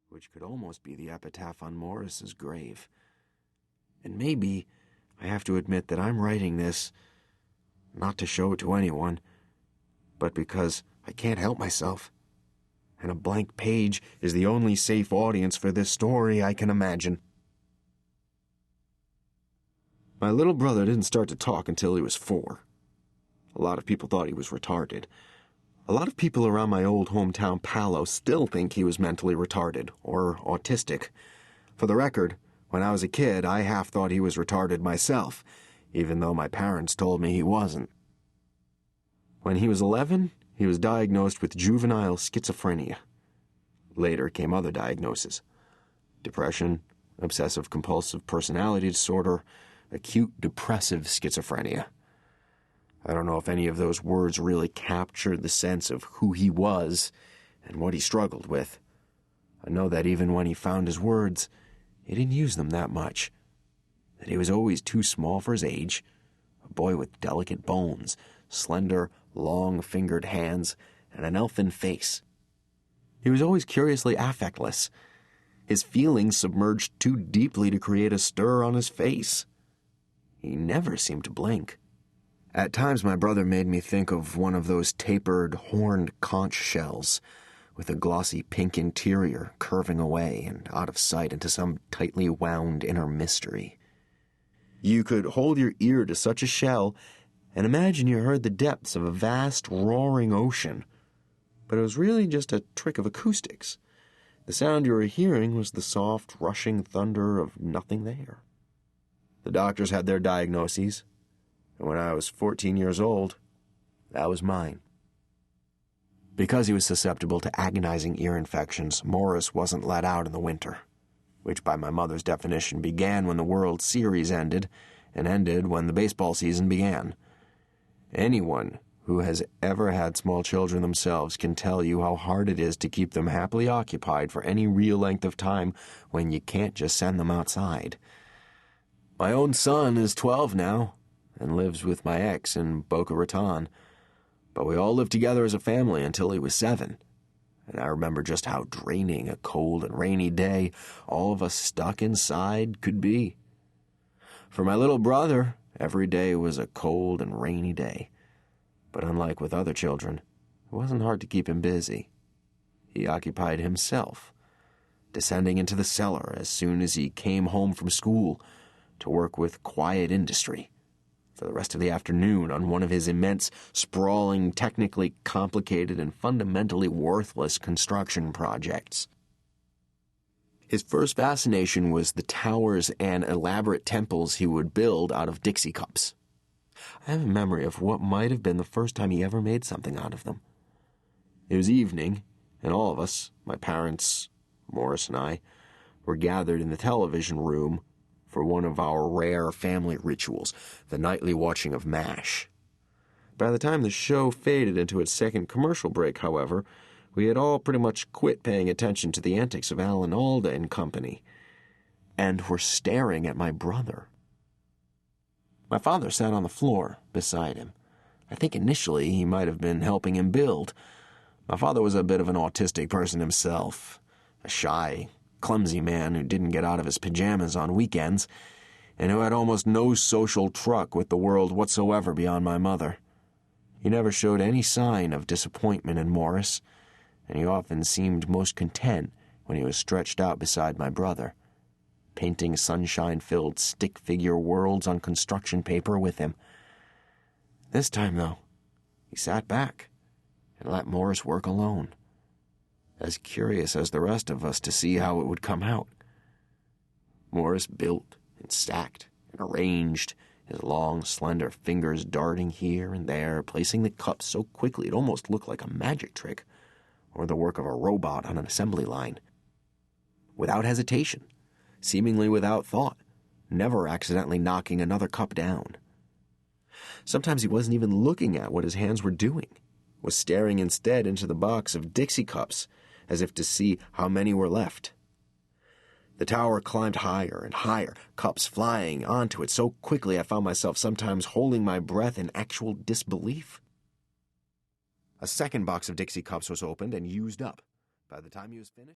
which could almost be the epitaph on Morris's grave. And maybe I have to admit that I'm writing this not to show it to anyone, but because I can't help myself. And a blank page is the only safe audience for this story I can imagine. My little brother didn't start to talk until he was 4. A lot of people thought he was retarded. A lot of people around my old hometown Palo still think he was mentally retarded or autistic. For the record, when I was a kid, I half thought he was retarded myself, even though my parents told me he wasn't. When he was 11, he was diagnosed with juvenile schizophrenia. Later came other diagnoses: depression, obsessive-compulsive personality disorder, acute depressive schizophrenia. I don't know if any of those words really captured the sense of who he was and what he struggled with. I know that even when he found his words, he didn't use them that much. That he was always too small for his age, a boy with delicate bones, slender, long-fingered hands, and an elfin face. He was always curiously affectless. His feelings submerged too deeply to create a stir on his face. He never seemed to blink. At times my brother made me think of one of those tapered, horned conch shells, with a glossy pink interior curving away and out of sight into some tightly wound inner mystery. You could hold your ear to such a shell and imagine you heard the depths of a vast, roaring ocean. But it was really just a trick of acoustics. The sound you were hearing was the soft, rushing thunder of nothing there. The doctors had their diagnoses, and when I was 14 years old, that was mine. Because he was susceptible to agonizing ear infections, Morris wasn't let out in the winter, which by my mother's definition began when the World Series ended and ended when the baseball season began. Anyone who has ever had small children themselves can tell you how hard it is to keep them happily occupied for any real length of time when you can't just send them outside. My own son is 12 now and lives with my ex in Boca Raton, but we all lived together as a family until he was 7, and I remember just how draining a cold and rainy day, all of us stuck inside, could be. For my little brother, every day was a cold and rainy day, but unlike with other children, it wasn't hard to keep him busy. He occupied himself, descending into the cellar as soon as he came home from school to work with quiet industry for the rest of the afternoon on one of his immense, sprawling, technically complicated, and fundamentally worthless construction projects. His first fascination was the towers and elaborate temples he would build out of Dixie cups. I have a memory of what might have been the first time he ever made something out of them. It was evening, and all of us, my parents, Morris and I, were gathered in the television room for one of our rare family rituals, the nightly watching of MASH. By the time the show faded into its second commercial break, however, we had all pretty much quit paying attention to the antics of Alan Alda and company, and were staring at my brother. My father sat on the floor beside him. I think initially he might have been helping him build. My father was a bit of an autistic person himself, a shy, clumsy man who didn't get out of his pajamas on weekends, and who had almost no social truck with the world whatsoever beyond my mother. He never showed any sign of disappointment in Morris, and he often seemed most content when he was stretched out beside my brother, painting sunshine-filled stick-figure worlds on construction paper with him. This time, though, he sat back and let Morris work alone, as curious as the rest of us to see how it would come out. Morris built and stacked and arranged, his long, slender fingers darting here and there, placing the cups so quickly it almost looked like a magic trick, or the work of a robot on an assembly line. Without hesitation, seemingly without thought, never accidentally knocking another cup down. Sometimes he wasn't even looking at what his hands were doing, was staring instead into the box of Dixie cups, as if to see how many were left. The tower climbed higher and higher, cups flying onto it so quickly I found myself sometimes holding my breath in actual disbelief. A second box of Dixie cups was opened and used up. By the time he was finished...